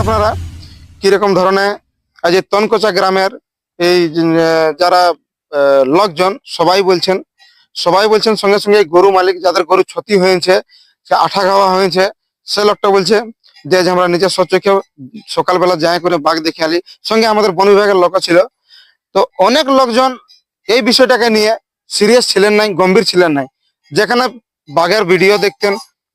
আপনারা কিরকম ধরনের আজ এই তনকোচা গ্রামের এই যারা লোকজন সবাই বলছেন সঙ্গে সঙ্গে এই গরু মালিক যাদের গরু ক্ষতি হয়েছে, সে আঠা খাওয়া হয়েছে, সে লোকটা বলছে যে আমরা নিজের স্বচক্ষে সকালবেলা যাই করে বাঘ দেখে আলি। সঙ্গে আমাদের বন বিভাগের লোক ছিল। তো অনেক লোকজন এই বিষয়টাকে নিয়ে সিরিয়াস ছিলেন নাই, গম্ভীর ছিলেন নাই। যেখানে বাঘের ভিডিও দেখতেন